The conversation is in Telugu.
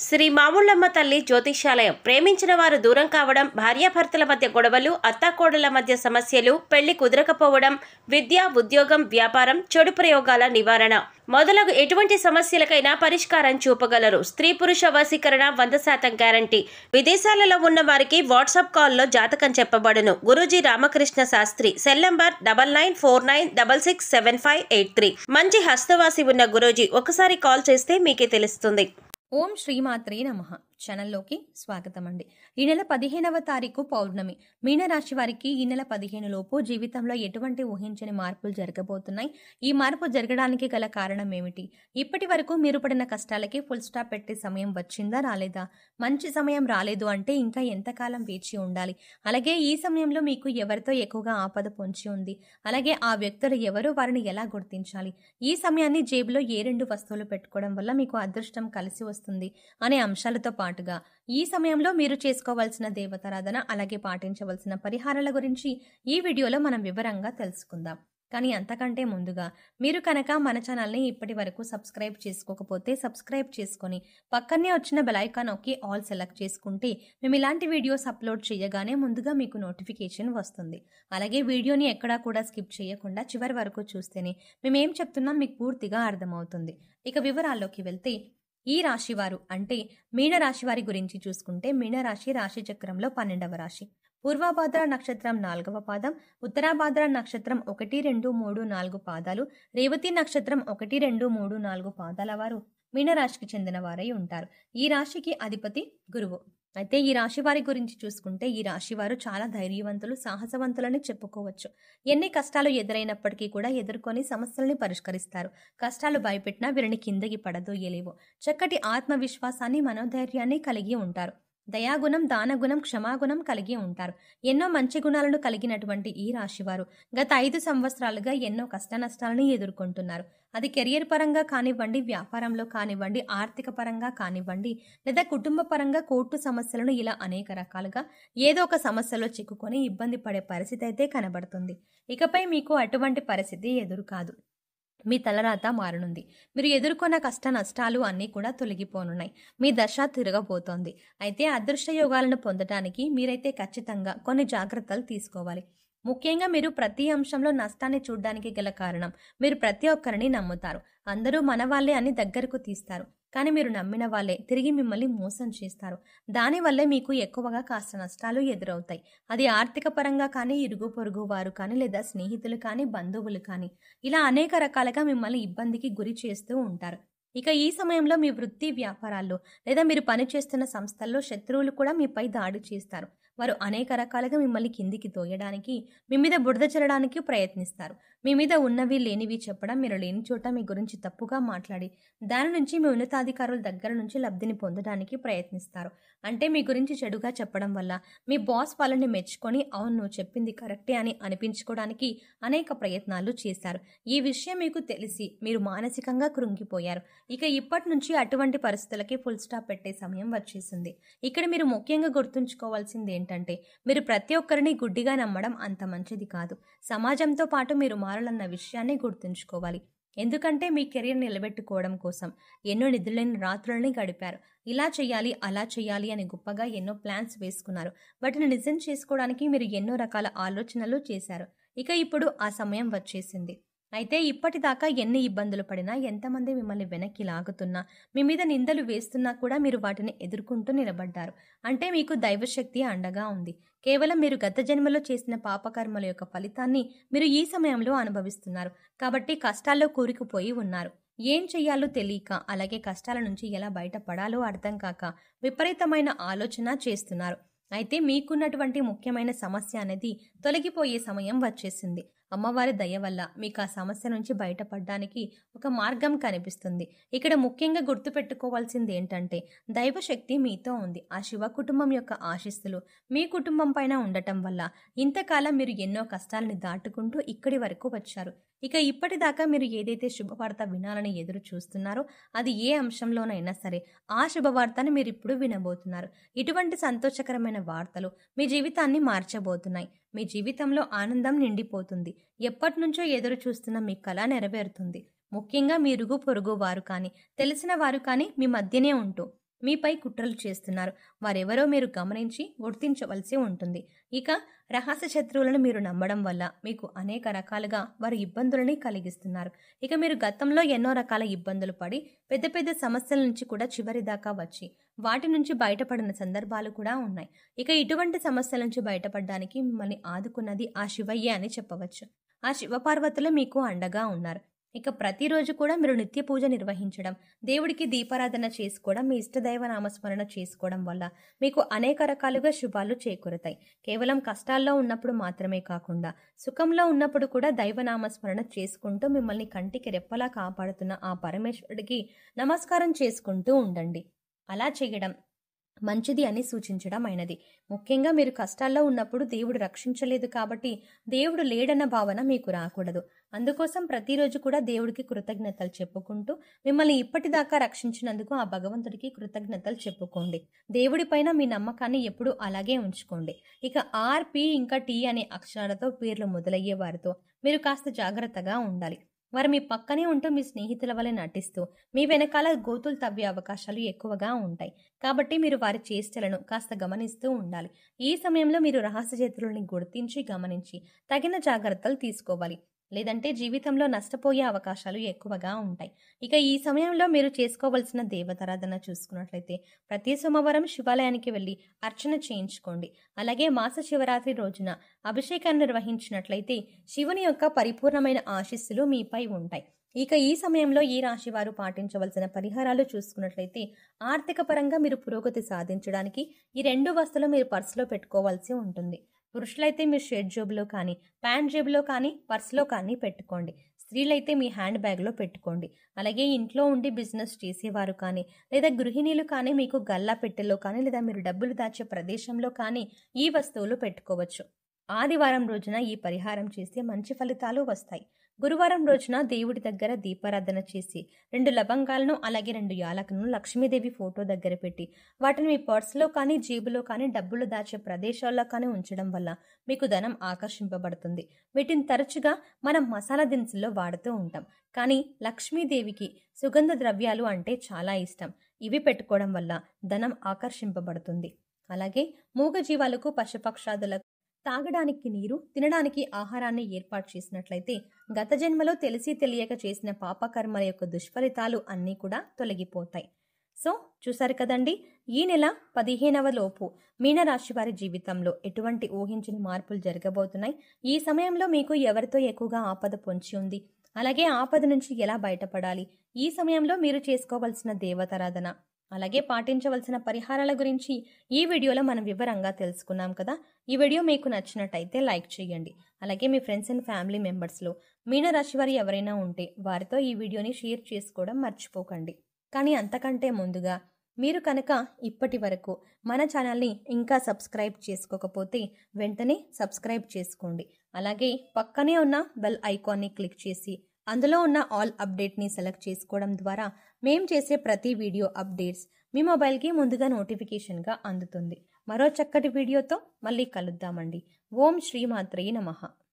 శ్రీ మాముళ్ళమ్మ తల్లి జ్యోతిష్యాలయం. ప్రేమించిన వారు దూరం కావడం, భార్యాభర్తల మధ్య గొడవలు, అత్తాకోడళ్ల మధ్య సమస్యలు, పెళ్లి కుదరకపోవడం, విద్య, ఉద్యోగం, వ్యాపారం, చెడు ప్రయోగాల నివారణ మొదలగు ఎటువంటి సమస్యలకైనా పరిష్కారం చూపగలరు. స్త్రీ పురుష వశీకరణ 100% గ్యారంటీ. విదేశాలలో ఉన్న వారికి వాట్సాప్ కాల్లో జాతకం చెప్పబడును. గురూజీ రామకృష్ణ శాస్త్రి. Cell number 9949667583. మంచి హస్తవాసి ఉన్న గురూజీ. ఒకసారి కాల్ చేస్తే మీకే తెలుస్తుంది. ఓం శ్రీమాత్రే నమః. ఛానల్లోకి స్వాగతం అండి. ఈ నెల 15వ తారీఖు పౌర్ణమి. మీనరాశి వారికి ఈ నెల 15 లోపు జీవితంలో ఎటువంటి ఊహించని మార్పులు జరగబోతున్నాయి. ఈ మార్పు జరగడానికి గల కారణం ఏమిటి? ఇప్పటి వరకు మీరు పడిన కష్టాలకి ఫుల్ స్టాప్ పెట్టే సమయం వచ్చిందా, రాలేదా? మంచి సమయం రాలేదు అంటే ఇంకా ఎంతకాలం వేచి ఉండాలి? అలాగే ఈ సమయంలో మీకు ఎవరితో ఎక్కువగా ఆపద పొంచి ఉంది? అలాగే ఆ వ్యక్తులు ఎవరు, వారిని ఎలా గుర్తించాలి? ఈ సమయాన్ని జేబులో ఏ 2 వస్తువులు పెట్టుకోవడం వల్ల మీకు అదృష్టం కలిసి వస్తుంది అనే అంశాలతో పాటుగా ఈ సమయంలో మీరు చేసుకోవాల్సిన దేవతారాధన, అలాగే పాటించవలసిన పరిహారాల గురించి ఈ వీడియోలో మనం వివరంగా తెలుసుకుందాం. కానీ అంతకంటే ముందుగా మీరు కనుక మన ఛానల్ని ఇప్పటి వరకు సబ్స్క్రైబ్ చేసుకోకపోతే సబ్స్క్రైబ్ చేసుకొని పక్కనే వచ్చిన బెల్ ఐకాన్ నొక్కి ఆల్ సెలెక్ట్ చేసుకుంటే మేము ఇలాంటి వీడియోస్ అప్లోడ్ చేయగానే ముందుగా మీకు నోటిఫికేషన్ వస్తుంది. అలాగే వీడియోని ఎక్కడా కూడా స్కిప్ చేయకుండా చివరి వరకు చూస్తేనే మేమేం చెప్తున్నాం మీకు పూర్తిగా అర్థమవుతుంది. ఇక వివరాల్లోకి వెళ్తే, ఈ రాశివారు అంటే మీనరాశి వారి గురించి చూసుకుంటే, మీనరాశి రాశి చక్రంలో 12వ రాశి. పూర్వభాద్ర నక్షత్రం 4వ పాదం, ఉత్తరాభాద్ర నక్షత్రం 1, 2, 3, 4 పాదాలు, రేవతి నక్షత్రం 1, 2, 3, 4 పాదాల వారు మీనరాశికి చెందిన వారై ఉంటారు. ఈ రాశికి అధిపతి గురువు. అయితే ఈ రాశి వారి గురించి చూసుకుంటే, ఈ రాశి వారు చాలా ధైర్యవంతులు, సాహసవంతులని చెప్పుకోవచ్చు. ఎన్ని కష్టాలు ఎదురైనప్పటికీ కూడా ఎదుర్కొని సమస్యల్ని పరిష్కరిస్తారు. కష్టాలు భయపెట్టినా వీరిని కిందకి పడదోయలేవు. చక్కటి ఆత్మవిశ్వాసాన్ని, మనోధైర్యాన్ని కలిగి ఉంటారు. దయాగుణం, దానగుణం, క్షమాగుణం కలిగి ఉంటారు. ఎన్నో మంచి గుణాలను కలిగినటువంటి ఈ రాశివారు గత 5 సంవత్సరాలుగా ఎన్నో కష్ట నష్టాలని ఎదుర్కొంటున్నారు. అది కెరియర్ పరంగా కానివ్వండి, వ్యాపారంలో కానివ్వండి, ఆర్థిక పరంగా కానివ్వండి, లేదా కుటుంబ పరంగా కోర్టు సమస్యలను, ఇలా అనేక రకాలుగా ఏదో ఒక సమస్యలో చిక్కుకొని ఇబ్బంది పడే పరిస్థితి అయితే కనబడుతుంది. ఇకపై మీకు అటువంటి పరిస్థితి ఎదురు కాదు. మీ తలరాత మారనుంది. మీరు ఎదుర్కొన్న కష్ట నష్టాలు అన్నీ కూడా తొలగిపోనున్నాయి. మీ దశ తిరగబోతోంది. అయితే అదృష్ట యోగాలను పొందడానికి మీరైతే ఖచ్చితంగా కొన్ని జాగ్రత్తలు తీసుకోవాలి. ముఖ్యంగా మీరు ప్రతి అంశంలో నష్టాన్ని చూడడానికి గల కారణం, మీరు ప్రతి ఒక్కరిని నమ్ముతారు. అందరూ మన వాళ్ళే అని దగ్గరకు తీస్తారు. కానీ మీరు నమ్మిన వాళ్ళే తిరిగి మిమ్మల్ని మోసం చేస్తారు. దానివల్లే మీకు ఎక్కువగా కాస్త నష్టాలు ఎదురవుతాయి. అది ఆర్థిక పరంగా కానీ, ఇరుగు పొరుగు వారు కానీ, లేదా స్నేహితులు కానీ, బంధువులు కానీ, ఇలా అనేక రకాలుగా మిమ్మల్ని ఇబ్బందికి గురి చేస్తూ ఉంటారు. ఇక ఈ సమయంలో మీ వృత్తి వ్యాపారాల్లో లేదా మీరు పనిచేస్తున్న సంస్థల్లో శత్రువులు కూడా మీపై దాడి చేస్తారు. వారు అనేక రకాలుగా మిమ్మల్ని కిందికి తోయడానికి, మీ మీద బురద చల్లడానికి ప్రయత్నిస్తారు. మీ మీద ఉన్నవి లేనివి చెప్పడం, మీరు లేని చోట మీ గురించి తప్పుగా మాట్లాడి దాని నుంచి మీ ఉన్నతాధికారుల దగ్గర నుంచి లబ్ధిని పొందడానికి ప్రయత్నిస్తారు. అంటే మీ గురించి చెడుగా చెప్పడం వల్ల మీ బాస్ వాళ్ళని మెచ్చుకొని, అవును నువ్వు చెప్పింది కరెక్టే అని అనిపించుకోవడానికి అనేక ప్రయత్నాలు చేశారు. ఈ విషయం మీకు తెలిసి మీరు మానసికంగా కృంగిపోయారు. ఇక ఇప్పటి నుంచి అటువంటి పరిస్థితులకి ఫుల్ స్టాప్ పెట్టే సమయం వచ్చేసింది. ఇక్కడ మీరు ముఖ్యంగా గుర్తుంచుకోవాల్సింది ఏంటంటే, మీరు ప్రతి ఒక్కరిని గుడ్డిగా నమ్మడం అంత మంచిది కాదు. సమాజంతో పాటు మీరు మారాలన్న విషయాన్ని గుర్తుంచుకోవాలి. ఎందుకంటే మీ కెరీర్ నిలబెట్టుకోవడం కోసం ఎన్నో నిధులైన రాత్రులని గడిపారు. ఇలా చేయాలి, అలా చేయాలి అని గొప్పగా ఎన్నో ప్లాన్స్ వేసుకున్నారు. వాటిని నిజం చేసుకోవడానికి మీరు ఎన్నో రకాల ఆలోచనలు చేశారు. ఇక ఇప్పుడు ఆ సమయం వచ్చేసింది. అయితే ఇప్పటిదాకా ఎన్ని ఇబ్బందులు పడినా, ఎంతమంది మిమ్మల్ని వెనక్కి లాగుతున్నా, మీ మీద నిందలు వేస్తున్నా కూడా మీరు వాటిని ఎదుర్కొంటూ నిలబడ్డారు. అంటే మీకు దైవశక్తి అండగా ఉంది. కేవలం మీరు గత జన్మలో చేసిన పాపకర్మల యొక్క ఫలితాన్ని మీరు ఈ సమయంలో అనుభవిస్తున్నారు. కాబట్టి కష్టాల్లో కూరుకుపోయి ఉన్నారు. ఏం చెయ్యాలో తెలియక, అలాగే కష్టాల నుంచి ఎలా బయటపడాలో అర్థం కాక విపరీతమైన ఆలోచన చేస్తున్నారు. అయితే మీకున్నటువంటి ముఖ్యమైన సమస్య అనేది తొలగిపోయే సమయం వచ్చేసింది. అమ్మవారి దయ వల్ల మీకు ఆ సమస్య నుంచి బయటపడడానికి ఒక మార్గం కనిపిస్తుంది. ఇక్కడ ముఖ్యంగా గుర్తుపెట్టుకోవాల్సింది ఏంటంటే, దైవశక్తి మీతో ఉంది. ఆ శివ కుటుంబం యొక్క ఆశీస్సులు మీ కుటుంబం పైన ఉండటం వల్ల ఇంతకాలం మీరు ఎన్నో కష్టాలని దాటుకుంటూ ఇక్కడి వరకు వచ్చారు. ఇక ఇప్పటిదాకా మీరు ఏదైతే శుభవార్త వినాలని ఎదురు చూస్తున్నారో, అది ఏ అంశంలోనైనా సరే ఆ శుభవార్తని మీరు ఇప్పుడు వినబోతున్నారు. ఇటువంటి సంతోషకరమైన వార్తలు మీ జీవితాన్ని మార్చబోతున్నాయి. మీ జీవితంలో ఆనందం నిండిపోతుంది. ఎప్పటినుంచో ఎదురు చూస్తున్న మీ కల నెరవేరుతుంది. ముఖ్యంగా మీ ఇరుగు పొరుగు వారు కానీ, తెలిసిన వారు కానీ మీ మధ్యనే ఉంటూ మీపై కుట్రలు చేస్తున్నారు. వారెవరో మీరు గమనించి గుర్తించవలసి ఉంటుంది. ఇక రహస్య శత్రువులను మీరు నమ్మడం వల్ల మీకు అనేక రకాలుగా వారు ఇబ్బందులని కలిగిస్తున్నారు. ఇక మీరు గతంలో ఎన్నో రకాల ఇబ్బందులు పడి పెద్ద పెద్ద సమస్యల నుంచి కూడా చివరి దాకా వచ్చి వాటి నుంచి బయటపడిన సందర్భాలు కూడా ఉన్నాయి. ఇక ఇటువంటి సమస్యల నుంచి బయటపడడానికి మిమ్మల్ని ఆదుకున్నది ఆ శివయ్య అని చెప్పవచ్చు. ఆ శివపార్వతులు మీకు అండగా ఉన్నారు. ఇక ప్రతిరోజు కూడా మీరు నిత్య పూజ నిర్వహించడం, దేవుడికి దీపారాధన చేసుకోవడం, మీ ఇష్టదైవ నామస్మరణ చేసుకోవడం వల్ల మీకు అనేక రకాలుగా శుభాలు చేకూరుతాయి. కేవలం కష్టాల్లో ఉన్నప్పుడు మాత్రమే కాకుండా సుఖంలో ఉన్నప్పుడు కూడా దైవనామస్మరణ చేసుకుంటూ మిమ్మల్ని కంటికి రెప్పలా కాపాడుతున్న ఆ పరమేశ్వరుడికి నమస్కారం చేసుకుంటూ ఉండండి. అలా చేయడం మంచిది అని సూచించడం అయినది. ముఖ్యంగా మీరు కష్టాల్లో ఉన్నప్పుడు దేవుడు రక్షించలేదు కాబట్టి దేవుడు లేడన్న భావన మీకు రాకూడదు. అందుకోసం ప్రతిరోజు కూడా దేవుడికి కృతజ్ఞతలు చెప్పుకుంటూ మిమ్మల్ని ఇప్పటిదాకా రక్షించినందుకు ఆ భగవంతుడికి కృతజ్ఞతలు చెప్పుకోండి. దేవుడిపైన మీ నమ్మకాన్ని ఎప్పుడూ అలాగే ఉంచుకోండి. ఇక ఆర్, పి ఇంకా టి అనే అక్షరాలతో పేర్లు మొదలయ్యే వారితో మీరు కాస్త జాగ్రత్తగా ఉండాలి. వారు మీ పక్కనే ఉంటూ మీ స్నేహితుల వలె నటిస్తూ మీ వెనకాల గోతులు తవ్వే అవకాశాలు ఎక్కువగా ఉంటాయి. కాబట్టి మీరు వారి చేష్టలను కాస్త గమనిస్తూ ఉండాలి. ఈ సమయంలో మీరు రహస్య శత్రువులని గుర్తించి గమనించి తగిన జాగ్రత్తలు తీసుకోవాలి. లేదంటే జీవితంలో నష్టపోయే అవకాశాలు ఎక్కువగా ఉంటాయి. ఇక ఈ సమయంలో మీరు చేసుకోవలసిన దేవతారాధన చూసుకున్నట్లయితే ప్రతి సోమవారం శివాలయానికి వెళ్ళి అర్చన చేయించుకోండి. అలాగే మాస శివరాత్రి రోజున అభిషేకాన్ని నిర్వహించినట్లయితే శివుని యొక్క పరిపూర్ణమైన ఆశీస్సులు మీపై ఉంటాయి. ఇక ఈ సమయంలో ఈ రాశి వారు పాటించవలసిన పరిహారాలు చూసుకున్నట్లయితే ఆర్థిక పరంగా మీరు పురోగతి సాధించడానికి ఈ 2 వస్తువులు మీరు పర్సులో పెట్టుకోవాల్సి ఉంటుంది. పురుషులైతే మీ షర్ట్ జేబులో కానీ, ప్యాంట్ జేబులో కానీ, పర్సులో కానీ పెట్టుకోండి. స్త్రీలైతే మీ హ్యాండ్ బ్యాగ్లో పెట్టుకోండి. అలాగే ఇంట్లో ఉండి బిజినెస్ చేసేవారు కానీ లేదా గృహిణీలు కానీ మీకు గల్లా పెట్టెలో కానీ లేదా మీరు డబ్బులు దాచే ప్రదేశంలో కానీ ఈ వస్తువులు పెట్టుకోవచ్చు. ఆదివారం రోజున ఈ పరిహారం చేస్తే మంచి ఫలితాలు వస్తాయి. గురువారం రోజున దేవుడి దగ్గర దీపారాధన చేసి 2 లవంగాలను అలాగే 2 యాలకులను లక్ష్మీదేవి ఫోటో దగ్గర పెట్టి వాటిని మీ పర్సులో కానీ జేబులో కానీ డబ్బులు దాచే ప్రదేశాల్లో కానీ ఉంచడం వల్ల మీకు ధనం ఆకర్షింపబడుతుంది. వీటిని తరచుగా మనం మసాలా దినుసుల్లో వాడుతూ ఉంటాం. కానీ లక్ష్మీదేవికి సుగంధ ద్రవ్యాలు అంటే చాలా ఇష్టం. ఇవి పెట్టుకోవడం వల్ల ధనం ఆకర్షింపబడుతుంది. అలాగే మూగజీవాలకు, పశుపక్షాదులకు తాగడానికి నీరు, తినడానికి ఆహారాన్ని ఏర్పాటు చేసినట్లయితే గత జన్మలో తెలిసి తెలియక చేసిన పాపకర్మల యొక్క దుష్ఫలితాలు అన్నీ కూడా తొలగిపోతాయి. సో చూసారు కదండి, ఈ నెల 15వ లోపు మీనరాశి వారి జీవితంలో ఎటువంటి ఊహించని మార్పులు జరగబోతున్నాయి. ఈ సమయంలో మీకు ఎవరితో ఎక్కువగా ఆపద పొంచి ఉంది, అలాగే ఆపద నుంచి ఎలా బయటపడాలి, ఈ సమయంలో మీరు చేసుకోవాల్సిన దేవతారాధన, అలాగే పాటించవలసిన పరిహారాల గురించి ఈ వీడియోలో మనం వివరంగా తెలుసుకున్నాం కదా. ఈ వీడియో మీకు నచ్చినట్టయితే లైక్ చేయండి. అలాగే మీ ఫ్రెండ్స్ అండ్ ఫ్యామిలీ మెంబర్స్లో మీనరాశి వారు ఎవరైనా ఉంటే వారితో ఈ వీడియోని షేర్ చేసుకోవడం మర్చిపోకండి. కానీ అంతకంటే ముందుగా మీరు కనుక ఇప్పటి వరకు మన ఛానల్ని ఇంకా సబ్స్క్రైబ్ చేసుకోకపోతే వెంటనే సబ్స్క్రైబ్ చేసుకోండి. అలాగే పక్కనే ఉన్న బెల్ ఐకాన్ని క్లిక్ చేసి అందులో ఉన్న ఆల్ అప్డేట్ని సెలెక్ట్ చేసుకోవడం ద్వారా మేము చేసే ప్రతి వీడియో అప్డేట్స్ మీ మొబైల్కి ముందుగా నోటిఫికేషన్గా అందుతుంది. మరో చక్కటి వీడియోతో మళ్ళీ కలుద్దామండి. ఓం శ్రీ మాత్రే నమః.